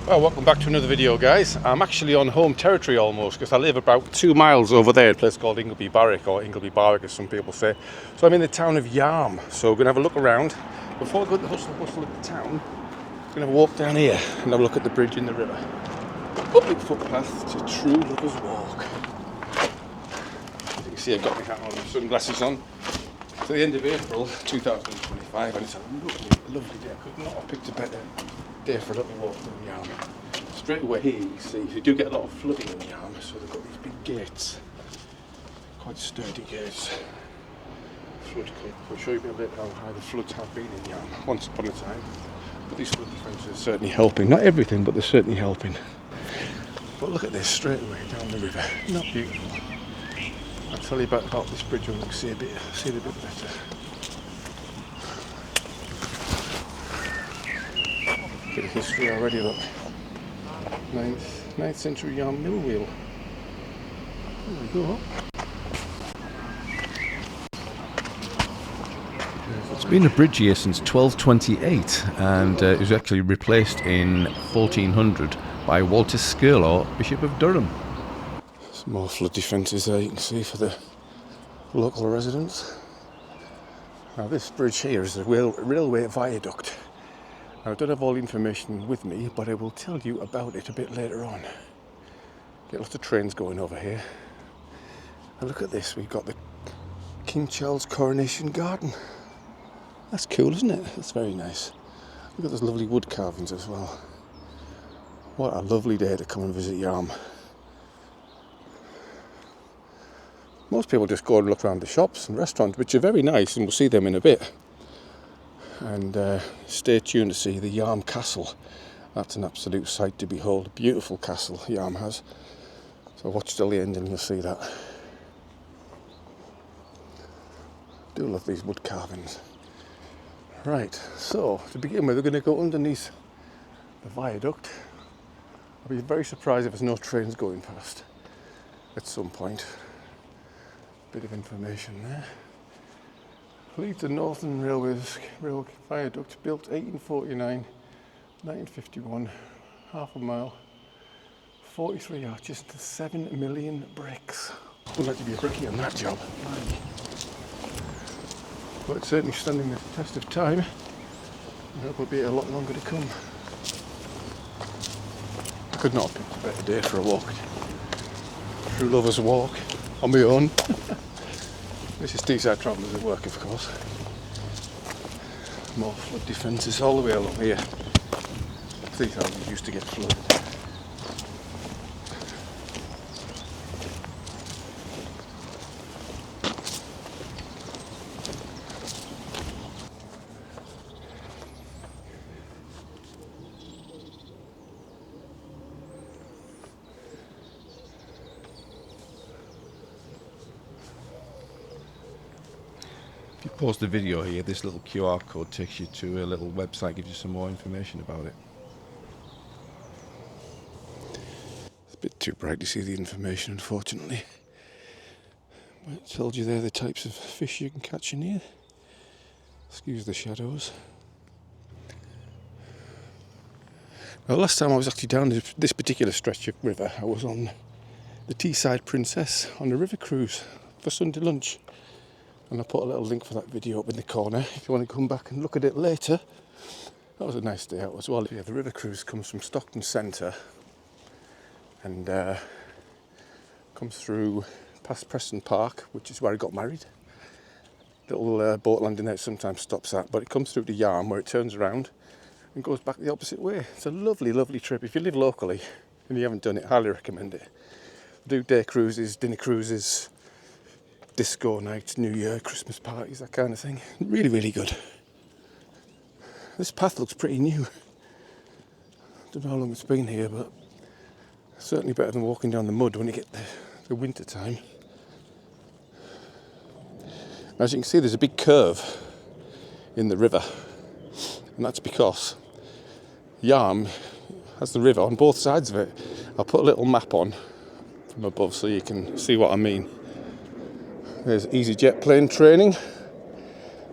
Well, welcome back to another video, guys. I'm actually on home territory almost, because I live about 2 miles over there, a place called Ingleby Barrack, or Ingleby Barrack as some people say. So I'm in the town of Yarm, so we're going to have a look around. Before we go to the hustle and bustle of the town, we're going to have a walk down here and have a look at the bridge in the river. Public footpath to True Lovers Walk. As you can see, I've got my hat on and sunglasses on. It's the end of April 2025, and it's a lovely day. I could not have picked a better day for a little walk down Yarm. Straight away here you see you do get a lot of flooding in Yarm, so they've got these big gates, quite sturdy gates. I'll show you a bit how high the floods have been in Yarm once upon a time. But these flood defences are certainly helping. Not everything, but they're certainly helping. But look at this straight away down the river. Not beautiful. I'll tell you about this bridge when we see it a bit better. Bit of history already, look. 9th century Yarm mill wheel. There we go. It's been a bridge here since 1228, and it was actually replaced in 1400 by Walter Scurlaw, Bishop of Durham. Some more flood defences there you can see for the local residents. Now this bridge here is a railway viaduct. Now I don't have all the information with me, but I will tell you about it a bit later on. Get lots of trains going over here. Now look at this, we've got the King Charles Coronation Garden. That's cool, isn't it? That's very nice. Look at those lovely wood carvings as well. What a lovely day to come and visit Yarm. Most people just go and look around the shops and restaurants, which are very nice, and we'll see them in a bit. And stay tuned to see the Yarm Castle. That's an absolute sight to behold. A beautiful castle Yarm has. So watch till the end and you'll see that. Do love these wood carvings. Right, so to begin with, we're going to go underneath the viaduct. I'll be very surprised if there's no trains going past at some point. Bit of information there. Leads the Northern Railways Rail Viaduct, built 1849, 1951, half a mile, 43 arches to 7 million bricks. Would like to be a brickie on that job. But it's certainly standing the test of time. I hope it'll be a lot longer to come. I could not have picked a better day for a walk. True Lovers Walk on my own. This is Teesside Travellers at work, of course. More flood defences all the way along here. These houses used to get flooded. If you pause the video here, this little QR code takes you to a little website, gives you some more information about it. It's a bit too bright to see the information, unfortunately. But it tells you there the types of fish you can catch in here. Excuse the shadows. Now, last time I was actually down this particular stretch of river, I was on the Teesside Princess on a river cruise for Sunday lunch. And I'll put a little link for that video up in the corner if you want to come back and look at it later. That was a nice day out as well. Yeah, the river cruise comes from Stockton Centre and comes through past Preston Park, which is where I got married. Little boat landing there it sometimes stops at, but it comes through to Yarm where it turns around and goes back the opposite way. It's a lovely, lovely trip. If you live locally and you haven't done it, highly recommend it. Do day cruises, dinner cruises, disco nights, New Year, Christmas parties, that kind of thing. Really, really good. This path looks pretty new. Don't know how long it's been here, but certainly better than walking down the mud when you get the winter time. As you can see, there's a big curve in the river, and that's because Yarm has the river on both sides of it. I'll put a little map on from above so you can see what I mean. There's EasyJet plane training.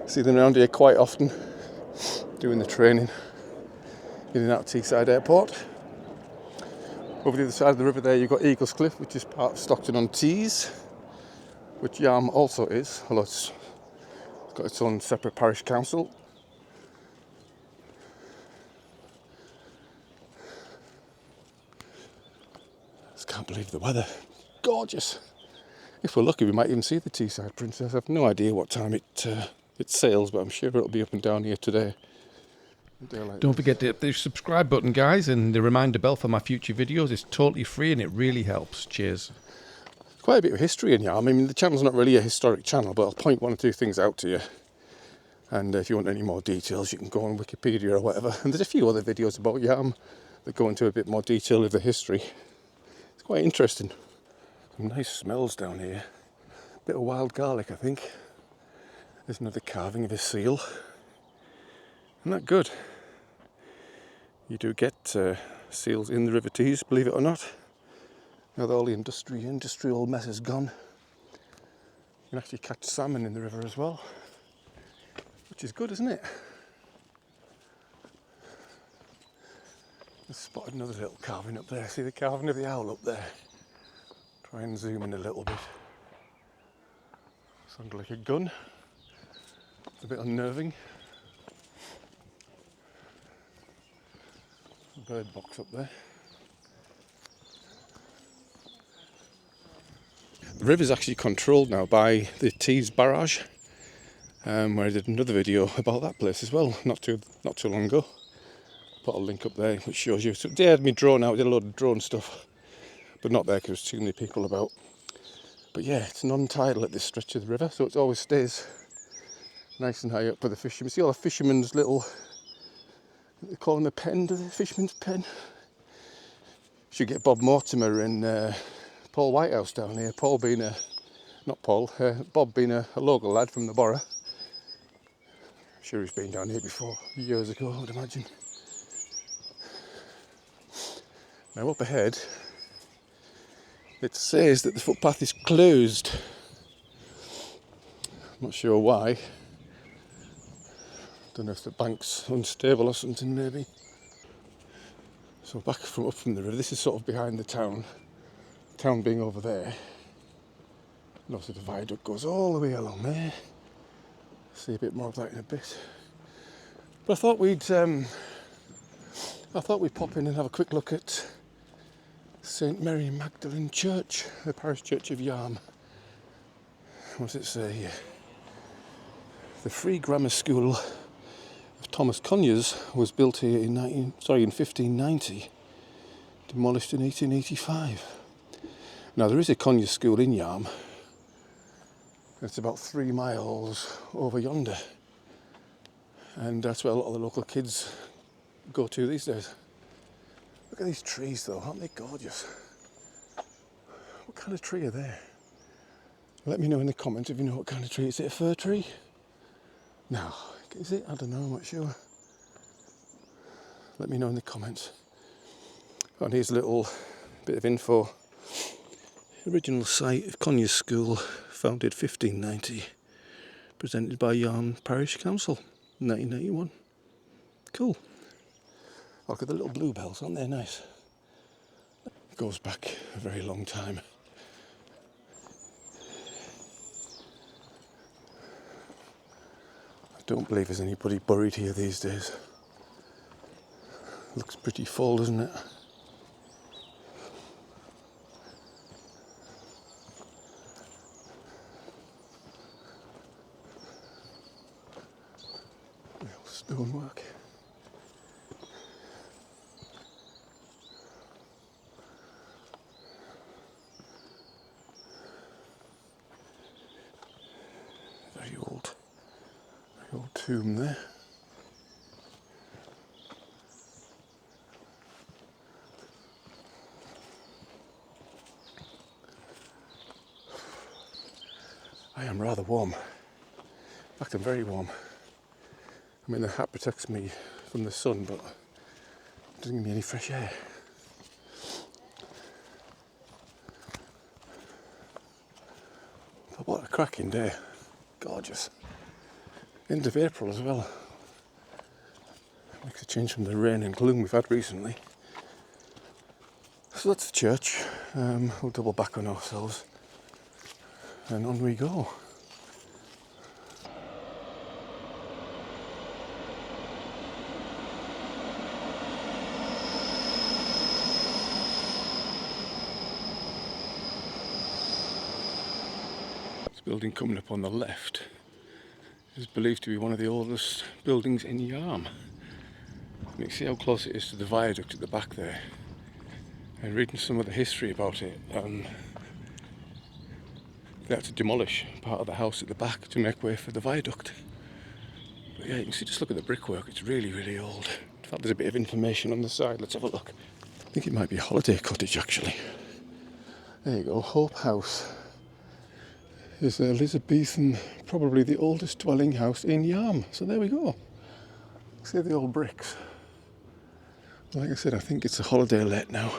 See them around here quite often, doing the training in and out of Teesside Airport. Over the other side of the river there, you've got Eagles Cliff, which is part of Stockton-on-Tees, which Yarm also is, although it's got its own separate parish council. Just can't believe the weather. Gorgeous. If we're lucky, we might even see the Teesside Princess. I've no idea what time it sails, but I'm sure it'll be up and down here today. Don't forget to hit the subscribe button, guys, and the reminder bell for my future videos. It's totally free and it really helps. Cheers. Quite a bit of history in Yarm. I mean, the channel's not really a historic channel, but I'll point one or two things out to you. And if you want any more details, you can go on Wikipedia or whatever. And there's a few other videos about Yarm that go into a bit more detail of the history. It's quite interesting. Some nice smells down here. Bit of wild garlic, I think. There's another carving of a seal. Isn't that good? You do get seals in the River Tees, believe it or not. Now that all the industrial mess is gone, you can actually catch salmon in the river as well, which is good, isn't it? I spotted another little carving up there. See the carving of the owl up there? Try and zoom in a little bit. Sounded like a gun. It's a bit unnerving. A bird box up there. The river's actually controlled now by the Tees barrage, where I did another video about that place as well, not too long ago. Put a link up there which shows you. So they had me drone out, did a load of drone stuff, but not there because there's too many people about. But yeah, it's non-tidal at this stretch of the river, so it always stays nice and high up for the fishermen. See all the fishermen's little, they call them a pen, do they? Fisherman's pen. Should get Bob Mortimer and Paul Whitehouse down here. Bob being a local lad from the borough. I'm sure he's been down here before, years ago, I would imagine. Now up ahead, it says that the footpath is closed. I'm not sure why. Don't know if the bank's unstable or something, maybe. So back up from the river, this is sort of behind the town. The town being over there. And also the viaduct goes all the way along there. See a bit more of that in a bit. But I thought we'd pop in and have a quick look at St Mary Magdalen Church, the parish church of Yarm. What does it say here? The Free Grammar School of Thomas Conyers was built here in 1590, demolished in 1885. Now there is a Conyers school in Yarm. It's about 3 miles over yonder, and that's where a lot of the local kids go to these days. Look at these trees though, aren't they gorgeous? What kind of tree are they? Let me know in the comments if you know what kind of tree. Is it a fir tree? No. Is it? I don't know, I'm not sure. Let me know in the comments. And here's a little bit of info. Original site of Conyers School, founded 1590. Presented by Yarm Parish Council, 1991. Cool. Look at the little bluebells, aren't they nice? It goes back a very long time. I don't believe there's anybody buried here these days. Looks pretty full, doesn't it? Real stonework. Very old tomb there. I am rather warm. In fact, I'm very warm. I mean, the hat protects me from the sun, but it doesn't give me any fresh air. But what a cracking day. Gorgeous. End of April as well. Makes a change from the rain and gloom we've had recently. So that's the church. We'll double back on ourselves and on we go. This building coming up on the left is believed to be one of the oldest buildings in Yarm. You can see how close it is to the viaduct at the back there. And reading some of the history about it, they had to demolish part of the house at the back to make way for the viaduct. But yeah, you can see, just look at the brickwork, it's really, really old. In fact, there's a bit of information on the side, let's have a look. I think it might be a holiday cottage actually. There you go, Hope House. Is Elizabethan, probably the oldest dwelling house in Yarm. So there we go. See the old bricks. Like I said, I think it's a holiday let now.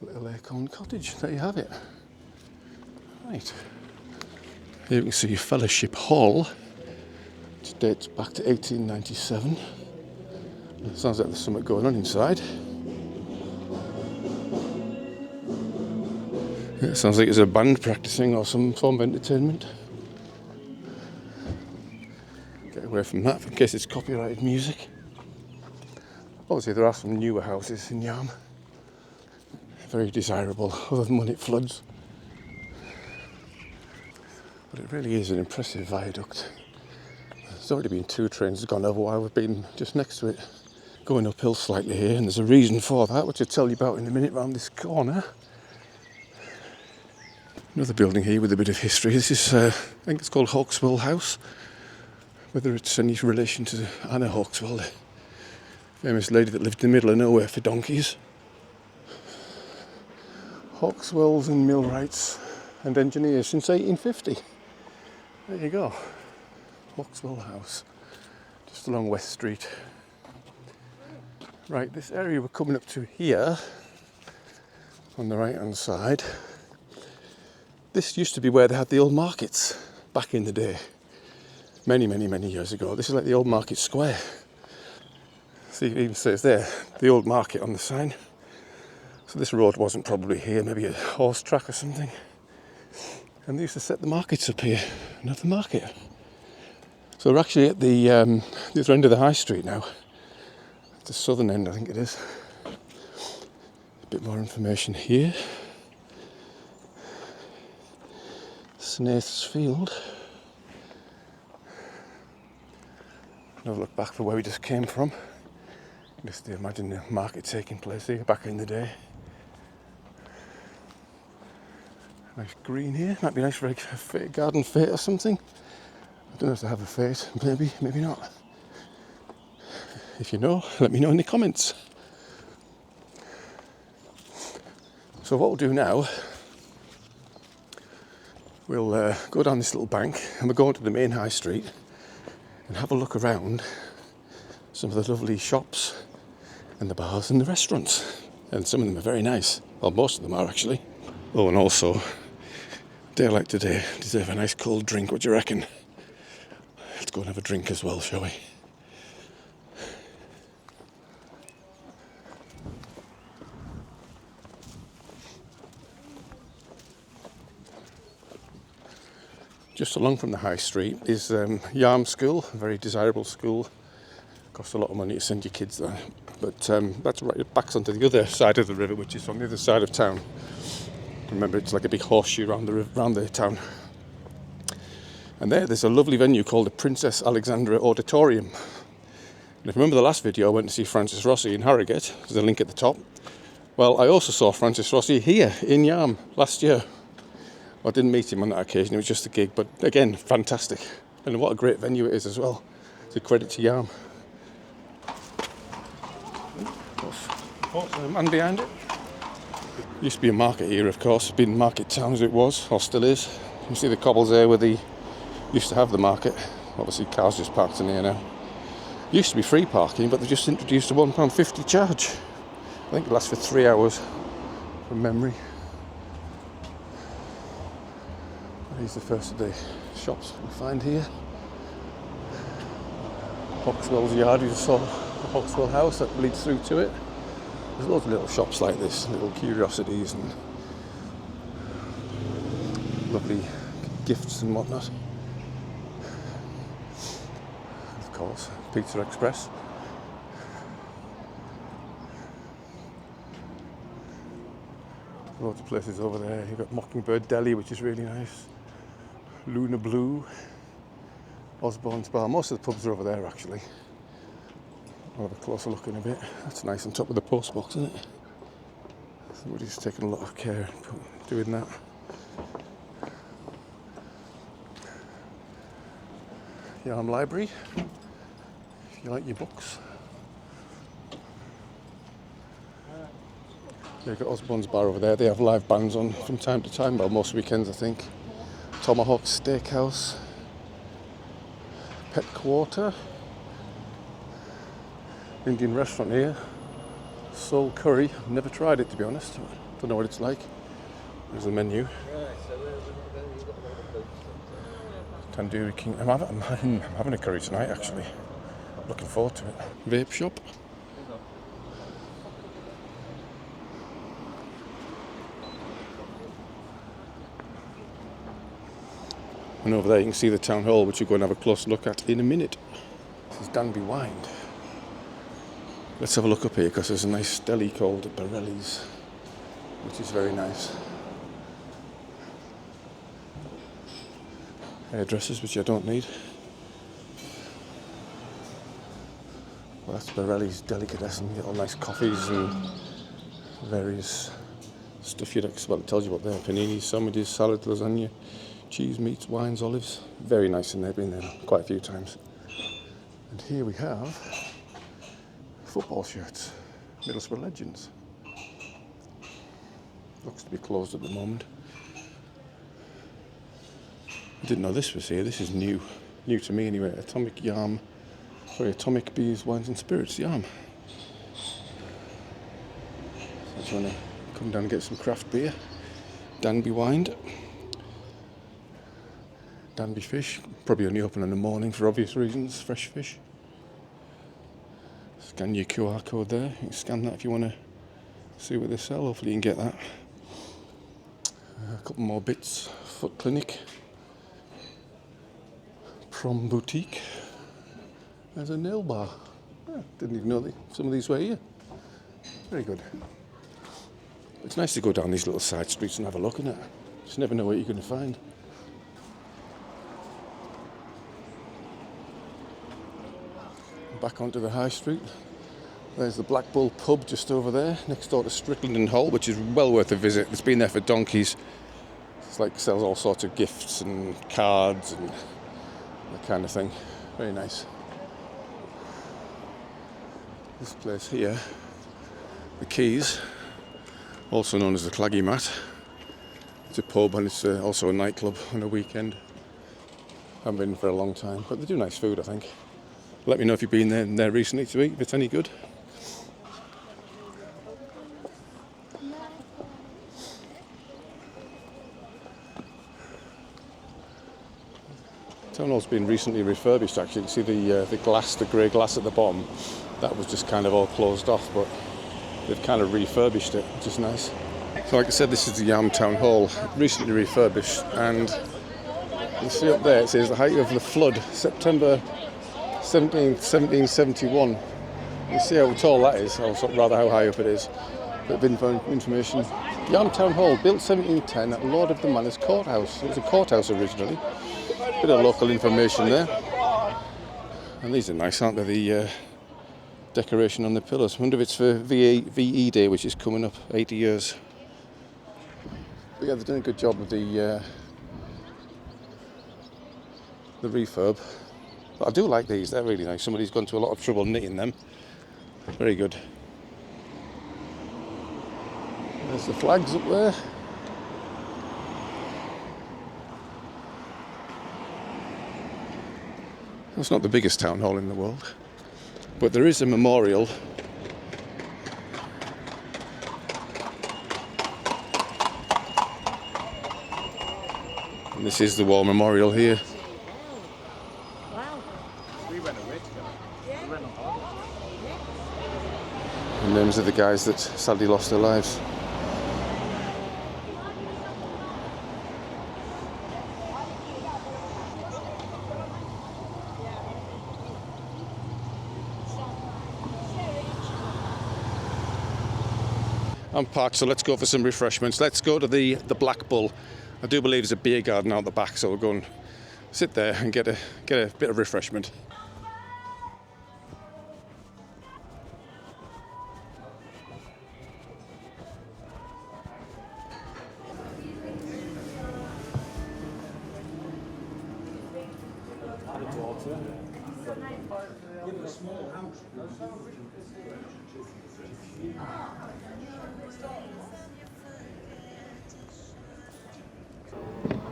Little acorn cottage, there you have it. Right. Here you can see Fellowship Hall. It dates back to 1897. It sounds like there's something going on inside. It sounds like there's a band practicing or some form of entertainment. Get away from that in case it's copyrighted music. Obviously there are some newer houses in Yarm. Very desirable, other than when it floods. But it really is an impressive viaduct. There's already been 2 trains gone over while we've been just next to it. Going uphill slightly here, and there's a reason for that, which I'll tell you about in a minute round this corner. Another building here with a bit of history. This is, I think it's called Hawkswell House. Whether it's any relation to Anna Hawkswell, the famous lady that lived in the middle of nowhere for donkeys. Hawkswells and millwrights and engineers since 1850. There you go. Hawkswell House. Just along West Street. Right, this area we're coming up to here, on the right hand side, this used to be where they had the old markets back in the day. Many, many, many years ago. This is like the old market square. See, it even says there, the old market on the sign. So this road wasn't probably here, maybe a horse track or something. And they used to set the markets up here and have the market. So we're actually at the other end of the high street now. The southern end, I think it is. A bit more information here. Snaith's Field. Another look back for where we just came from. Just imagine the market taking place here back in the day. Nice green here. Might be nice for a garden fete or something. I don't know if they have a fete. Maybe, maybe not. If you know, let me know in the comments. So what we'll do now, we'll go down this little bank and we'll go onto the main high street and have a look around some of the lovely shops and the bars and the restaurants. And some of them are very nice. Well, most of them are actually. Oh, and also, a day like today, deserve a nice cold drink. What do you reckon? Let's go and have a drink as well, shall we? Just along from the high street is Yarm School, a very desirable school. Costs a lot of money to send your kids there. But that's right, it backs onto the other side of the river, which is on the other side of town. Remember, it's like a big horseshoe around the town. And there's a lovely venue called the Princess Alexandra Auditorium. And if you remember the last video, I went to see Francis Rossi in Harrogate. There's a link at the top. Well, I also saw Francis Rossi here in Yarm last year. I didn't meet him on that occasion, it was just a gig, but again, fantastic. And what a great venue it is as well. It's a credit to Yarm. The man behind it. Used to be a market here, of course. It's been market town as it was, or still is. You see the cobbles there where they used to have the market. Obviously cars just parked in here now. Used to be free parking, but they just introduced a £1.50 charge. I think it lasts for 3 hours, from memory. These are the first of the shops we find here. Hawkswell's yard, you saw the Hawkswell house that leads through to it. There's loads of little shops like this, little curiosities and lovely gifts and whatnot. Of course, Pizza Express. Loads of places over there. You've got Mockingbird Deli, which is really nice. Luna Blue. Osborne's Bar. Most of the pubs are over there actually. I'll have a closer look in a bit. That's nice on top of the post box, isn't it? Somebody's taken a lot of care doing that. Yarm Library, if you like your books. You've got Osborne's Bar over there. They have live bands on from time to time, well, most weekends I think. Tomahawk Steakhouse. Pet Quarter. Indian restaurant here. Soul Curry. I've never tried it, to be honest. Don't know what it's like. There's the menu. Tandoori King. I'm having a curry tonight, actually. Looking forward to it. Vape shop. And over there you can see the town hall, which we're going to have a close look at in a minute. This is Danby Wind. Let's have a look up here because there's a nice deli called Borelli's, which is very nice. Hairdressers, which I don't need. Well, that's Borelli's Delicatessen. You get all nice coffees and various stuff you'd expect. Well, it tells you what they're: paninis, sandwiches, salad, lasagna, cheese, meats, wines, olives. Very nice in there. Been there quite a few times. And here we have football shirts, Middlesbrough Legends. Looks to be closed at the moment. I didn't know this was here. This is new to me anyway. Atomic Beers, Wines and Spirits, Yarm. So if you want to come down and get some craft beer. Danby Wind. Danby Fish, probably only open in the morning for obvious reasons, fresh fish. Scan your QR code there, you can scan that if you want to see what they sell, hopefully you can get that. A couple more bits, Foot Clinic. Prom Boutique. There's a nail bar. Didn't even know some of these were here. Very good. It's nice to go down these little side streets and have a look, isn't it? Just never know what you're going to find. Back onto the high street. There's the Black Bull pub just over there, next door to Strickland and Hull, which is well worth a visit. It's been there for donkeys. It's like sells all sorts of gifts and cards and that kind of thing. Very nice. This place here, the Keys, also known as the Claggy Mat. It's a pub and it's also a nightclub on a weekend. Haven't been for a long time, but they do nice food, I think. Let me know if you've been there recently to eat, if it's any good. Town hall's been recently refurbished actually. You see the grey glass at the bottom, that was just kind of all closed off, but they've kind of refurbished it, which is nice. So like I said, this is the Yarm Town Hall, recently refurbished, and you see up there it says the height of the flood, September 17th, 1771. You see how tall that is, or rather how high up it is. Bit of information. Yarm Town Hall, built 1710 at Lord of the Manor's courthouse. It was a courthouse originally. Bit of local information there. And these are nice, aren't they? The decoration on the pillars. I wonder if it's for VE Day, which is coming up, 80 years. But yeah, they've done a good job with the refurb. But I do like these, they're really nice. Somebody's gone to a lot of trouble knitting them. Very good. There's the flags up there. It's not the biggest town hall in the world, but there is a memorial. And this is the war memorial here. The names of the guys that sadly lost their lives. I'm parked, so let's go for some refreshments. Let's go to the Black Bull. I do believe there's a beer garden out the back, so we'll go and sit there and get a bit of refreshment.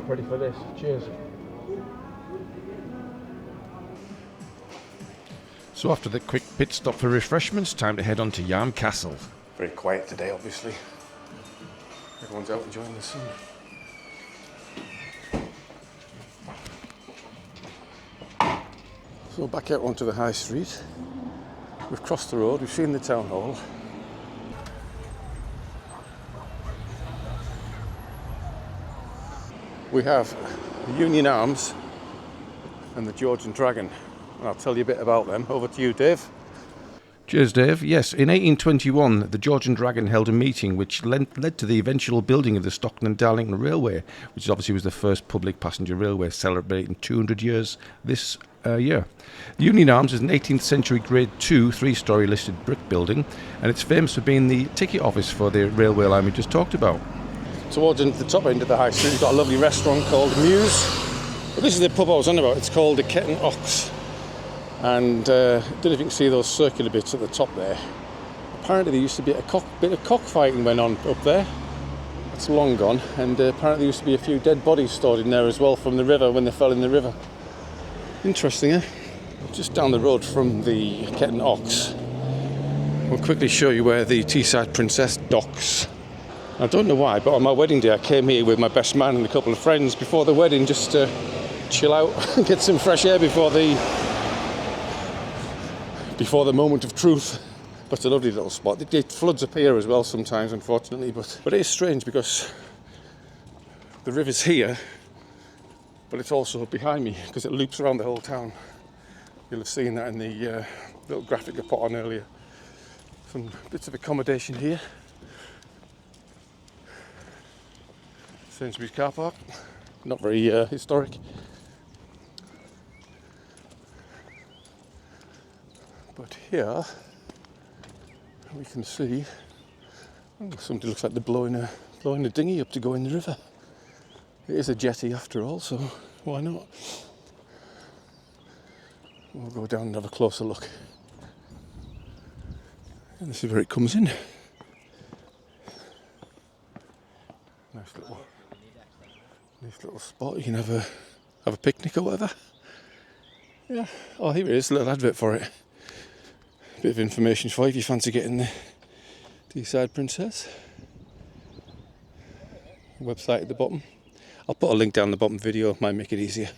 Ready for this? Cheers. So after the quick pit stop for refreshments, time to head on to Yarm Castle. Very quiet today, obviously. Everyone's out enjoying the sun. So back out onto the high street. We've crossed the road, we've seen the town hall. We have the Union Arms and the George and Dragon. And I'll tell you a bit about them. Over to you, Dave. Cheers, Dave. Yes, in 1821, the George and Dragon held a meeting which led to the eventual building of the Stockton and Darlington Railway, which obviously was the first public passenger railway, celebrating 200 years this year. The Union Arms is an 18th century Grade 2 three-storey listed brick building, and it's famous for being the ticket office for the railway line we just talked about. Towards the top end of the high street, you've got a lovely restaurant called Muse. But this is the pub I was on about. It's called the Ketton Ox. And I don't know if you can see those circular bits at the top there. Apparently there used to be a bit of cockfighting went on up there. It's long gone. And apparently there used to be a few dead bodies stored in there as well from the river when they fell in the river. Interesting, eh? Just down the road from the Ketton Ox, we'll quickly show you where the Teesside Princess docks. I don't know why, but on my wedding day I came here with my best man and a couple of friends before the wedding just to chill out and get some fresh air before the moment of truth. But it's a lovely little spot. It floods up here as well sometimes, unfortunately, but it is strange because the river's here, but it's also behind me because it loops around the whole town. You'll have seen that in the little graphic I put on earlier. Some bits of accommodation here. Sainsbury's car park, not very historic. But here we can see somebody looks like they're blowing a dinghy up to go in the river. It is a jetty after all, so why not? We'll go down and have a closer look. And this is where it comes in. Nice little spot. You can have a picnic or whatever. Yeah. Oh, here it is. A little advert for it. Bit of information for you if you fancy getting the Teesside Princess. Website at the bottom. I'll put a link down the bottom video. Might make it easier.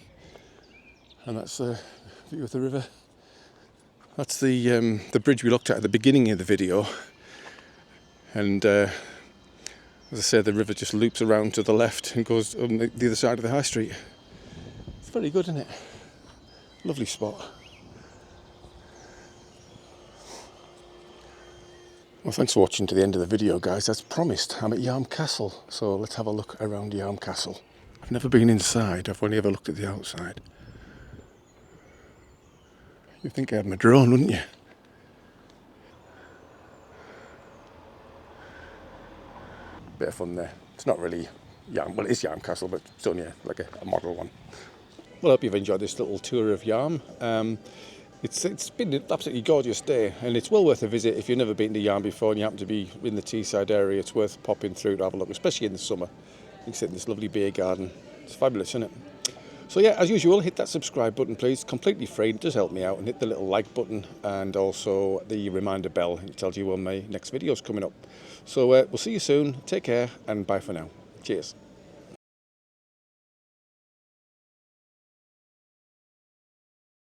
And that's the view of the river. That's the bridge we looked at the beginning of the video. And as I said, the river just loops around to the left and goes on the other side of the high street. It's very good, isn't it? Lovely spot. Well, thanks for watching to the end of the video, guys. As promised, I'm at Yarm Castle, so let's have a look around Yarm Castle. I've never been inside, I've only ever looked at the outside. You'd think I had my drone, wouldn't you? Bit of fun there. It's not really Yarm, well it is Yarm Castle, but it's only like a model one. Well, I hope you've enjoyed this little tour of Yarm. It's been an absolutely gorgeous day, and it's well worth a visit if you've never been to Yarm before and you happen to be in the Teesside area. It's worth popping through to have a look, especially in the summer. You can sit in this lovely beer garden. It's fabulous, isn't it? So yeah, as usual, hit that subscribe button, please. Completely free. It does help me out. And hit the little like button and also the reminder bell. It tells you when my next video is coming up. So we'll see you soon. Take care and bye for now. Cheers.